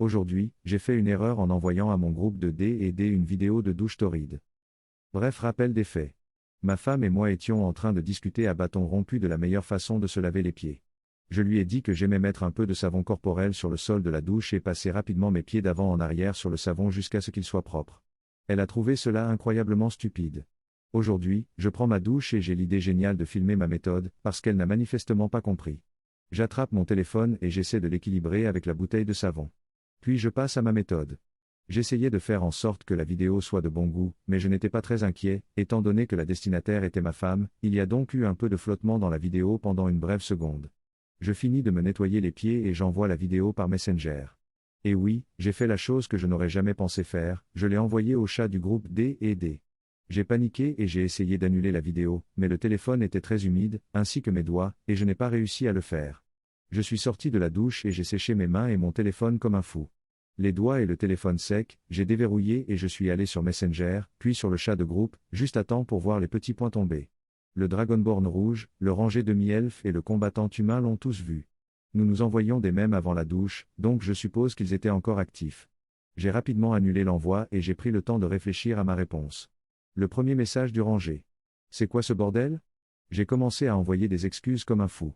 Aujourd'hui, j'ai fait une erreur en envoyant à mon groupe de D&D une vidéo de douche torride. Bref, rappel des faits. Ma femme et moi étions en train de discuter à bâton rompu de la meilleure façon de se laver les pieds. Je lui ai dit que j'aimais mettre un peu de savon corporel sur le sol de la douche et passer rapidement mes pieds d'avant en arrière sur le savon jusqu'à ce qu'il soit propre. Elle a trouvé cela incroyablement stupide. Aujourd'hui, je prends ma douche et j'ai l'idée géniale de filmer ma méthode, parce qu'elle n'a manifestement pas compris. J'attrape mon téléphone et j'essaie de l'équilibrer avec la bouteille de savon. Puis je passe à ma méthode. J'essayais de faire en sorte que la vidéo soit de bon goût, mais je n'étais pas très inquiet, étant donné que la destinataire était ma femme, il y a donc eu un peu de flottement dans la vidéo pendant une brève seconde. Je finis de me nettoyer les pieds et j'envoie la vidéo par Messenger. Et oui, j'ai fait la chose que je n'aurais jamais pensé faire, je l'ai envoyée au chat du groupe D&D. J'ai paniqué et j'ai essayé d'annuler la vidéo, mais le téléphone était très humide, ainsi que mes doigts, et je n'ai pas réussi à le faire. Je suis sorti de la douche et j'ai séché mes mains et mon téléphone comme un fou. Les doigts et le téléphone sec, j'ai déverrouillé et je suis allé sur Messenger, puis sur le chat de groupe, juste à temps pour voir les petits points tomber. Le Dragonborn rouge, le rangé demi-elfe et le combattant humain l'ont tous vu. Nous nous envoyions des mèmes avant la douche, donc je suppose qu'ils étaient encore actifs. J'ai rapidement annulé l'envoi et j'ai pris le temps de réfléchir à ma réponse. Le premier message du rangé. C'est quoi ce bordel ? J'ai commencé à envoyer des excuses comme un fou.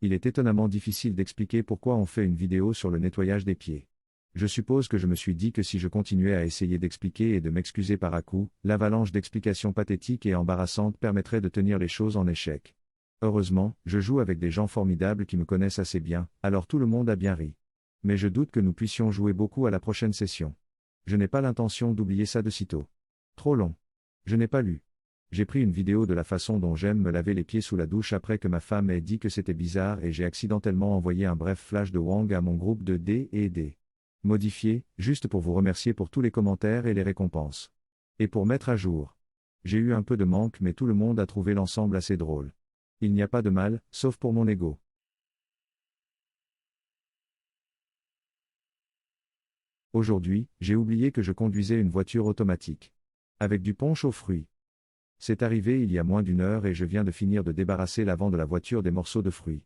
Il est étonnamment difficile d'expliquer pourquoi on fait une vidéo sur le nettoyage des pieds. Je suppose que je me suis dit que si je continuais à essayer d'expliquer et de m'excuser par à-coups, l'avalanche d'explications pathétiques et embarrassantes permettrait de tenir les choses en échec. Heureusement, je joue avec des gens formidables qui me connaissent assez bien, alors tout le monde a bien ri. Mais je doute que nous puissions jouer beaucoup à la prochaine session. Je n'ai pas l'intention d'oublier ça de sitôt. Trop long. Je n'ai pas lu. J'ai pris une vidéo de la façon dont j'aime me laver les pieds sous la douche après que ma femme ait dit que c'était bizarre et j'ai accidentellement envoyé un bref flash de Wang à mon groupe de D&D. Modifié, juste pour vous remercier pour tous les commentaires et les récompenses. Et pour mettre à jour. J'ai eu un peu de manque mais tout le monde a trouvé l'ensemble assez drôle. Il n'y a pas de mal, sauf pour mon ego. Aujourd'hui, j'ai oublié que je conduisais une voiture automatique. Avec du punch aux fruits. C'est arrivé il y a moins d'une heure et je viens de finir de débarrasser l'avant de la voiture des morceaux de fruits.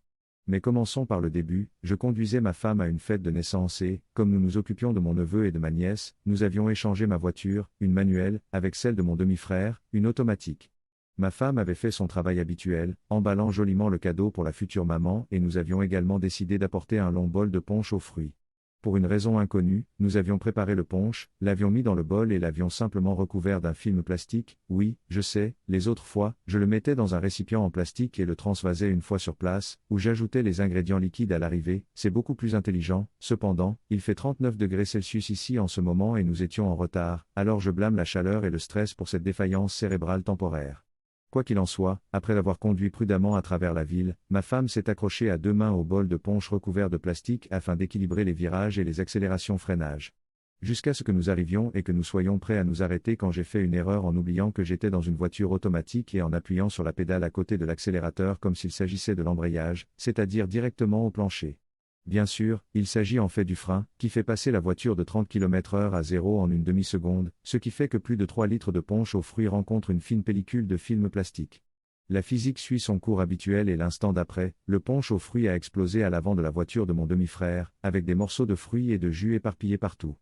Mais commençons par le début, je conduisais ma femme à une fête de naissance et, comme nous nous occupions de mon neveu et de ma nièce, nous avions échangé ma voiture, une manuelle, avec celle de mon demi-frère, une automatique. Ma femme avait fait son travail habituel, emballant joliment le cadeau pour la future maman et nous avions également décidé d'apporter un long bol de punch aux fruits. Pour une raison inconnue, nous avions préparé le punch, l'avions mis dans le bol et l'avions simplement recouvert d'un film plastique. Oui, je sais, les autres fois, je le mettais dans un récipient en plastique et le transvasais une fois sur place, où j'ajoutais les ingrédients liquides à l'arrivée, c'est beaucoup plus intelligent. Cependant, il fait 39 degrés Celsius ici en ce moment et nous étions en retard, alors je blâme la chaleur et le stress pour cette défaillance cérébrale temporaire. Quoi qu'il en soit, après avoir conduit prudemment à travers la ville, ma femme s'est accrochée à deux mains au bol de punch recouvert de plastique afin d'équilibrer les virages et les accélérations freinage. Jusqu'à ce que nous arrivions et que nous soyons prêts à nous arrêter quand j'ai fait une erreur en oubliant que j'étais dans une voiture automatique et en appuyant sur la pédale à côté de l'accélérateur comme s'il s'agissait de l'embrayage, c'est-à-dire directement au plancher. Bien sûr, il s'agit en fait du frein, qui fait passer la voiture de 30 km/h à 0 en une demi-seconde, ce qui fait que plus de 3 litres de punch aux fruits rencontrent une fine pellicule de film plastique. La physique suit son cours habituel et l'instant d'après, le punch aux fruits a explosé à l'avant de la voiture de mon demi-frère, avec des morceaux de fruits et de jus éparpillés partout.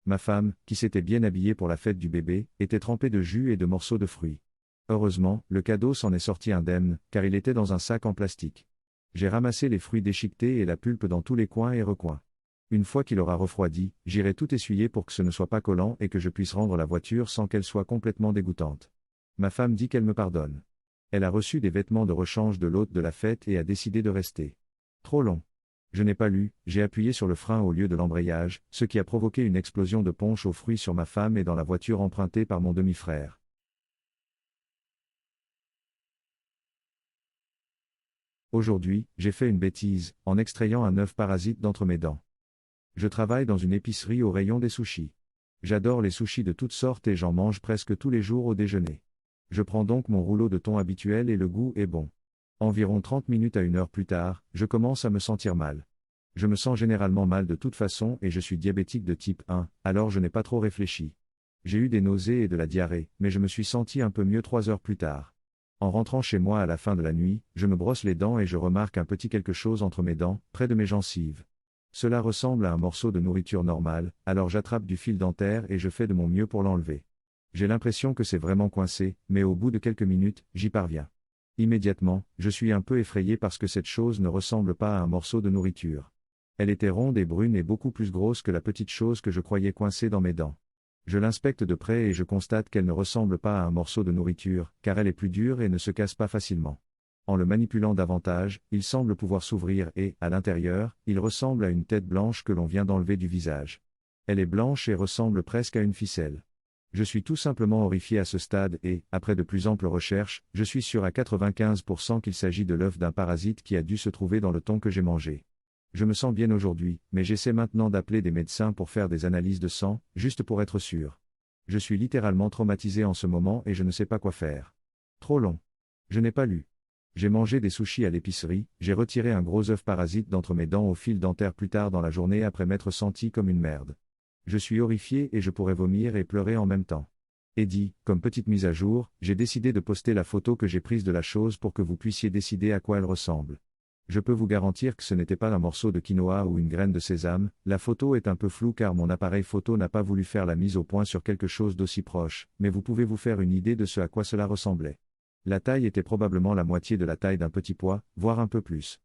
Ma femme, qui s'était bien habillée pour la fête du bébé, était trempée de jus et de morceaux de fruits. Heureusement, le cadeau s'en est sorti indemne, car il était dans un sac en plastique. J'ai ramassé les fruits déchiquetés et la pulpe dans tous les coins et recoins. Une fois qu'il aura refroidi, j'irai tout essuyer pour que ce ne soit pas collant et que je puisse rendre la voiture sans qu'elle soit complètement dégoûtante. Ma femme dit qu'elle me pardonne. Elle a reçu des vêtements de rechange de l'hôte de la fête et a décidé de rester. Trop long. Je n'ai pas lu, j'ai appuyé sur le frein au lieu de l'embrayage, ce qui a provoqué une explosion de punch aux fruits sur ma femme et dans la voiture empruntée par mon demi-frère. Aujourd'hui, j'ai fait une bêtise, en extrayant un œuf parasite d'entre mes dents. Je travaille dans une épicerie au rayon des sushis. J'adore les sushis de toutes sortes et j'en mange presque tous les jours au déjeuner. Je prends donc mon rouleau de thon habituel et le goût est bon. Environ 30 minutes à 1 heure plus tard, je commence à me sentir mal. Je me sens généralement mal de toute façon et je suis diabétique de type 1, alors je n'ai pas trop réfléchi. J'ai eu des nausées et de la diarrhée, mais je me suis senti un peu mieux 3 heures plus tard. En rentrant chez moi à la fin de la nuit, je me brosse les dents et je remarque un petit quelque chose entre mes dents, près de mes gencives. Cela ressemble à un morceau de nourriture normale, alors j'attrape du fil dentaire et je fais de mon mieux pour l'enlever. J'ai l'impression que c'est vraiment coincé, mais au bout de quelques minutes, j'y parviens. Immédiatement, je suis un peu effrayé parce que cette chose ne ressemble pas à un morceau de nourriture. Elle était ronde et brune et beaucoup plus grosse que la petite chose que je croyais coincée dans mes dents. Je l'inspecte de près et je constate qu'elle ne ressemble pas à un morceau de nourriture, car elle est plus dure et ne se casse pas facilement. En le manipulant davantage, il semble pouvoir s'ouvrir et, à l'intérieur, il ressemble à une tête blanche que l'on vient d'enlever du visage. Elle est blanche et ressemble presque à une ficelle. Je suis tout simplement horrifié à ce stade et, après de plus amples recherches, je suis sûr à 95% qu'il s'agit de l'œuf d'un parasite qui a dû se trouver dans le thon que j'ai mangé. Je me sens bien aujourd'hui, mais j'essaie maintenant d'appeler des médecins pour faire des analyses de sang, juste pour être sûr. Je suis littéralement traumatisé en ce moment et je ne sais pas quoi faire. Trop long. Je n'ai pas lu. J'ai mangé des sushis à l'épicerie, j'ai retiré un gros œuf parasite d'entre mes dents au fil dentaire plus tard dans la journée après m'être senti comme une merde. Je suis horrifié et je pourrais vomir et pleurer en même temps. Et comme petite mise à jour, j'ai décidé de poster la photo que j'ai prise de la chose pour que vous puissiez décider à quoi elle ressemble. Je peux vous garantir que ce n'était pas un morceau de quinoa ou une graine de sésame, la photo est un peu floue car mon appareil photo n'a pas voulu faire la mise au point sur quelque chose d'aussi proche, mais vous pouvez vous faire une idée de ce à quoi cela ressemblait. La taille était probablement la moitié de la taille d'un petit pois, voire un peu plus.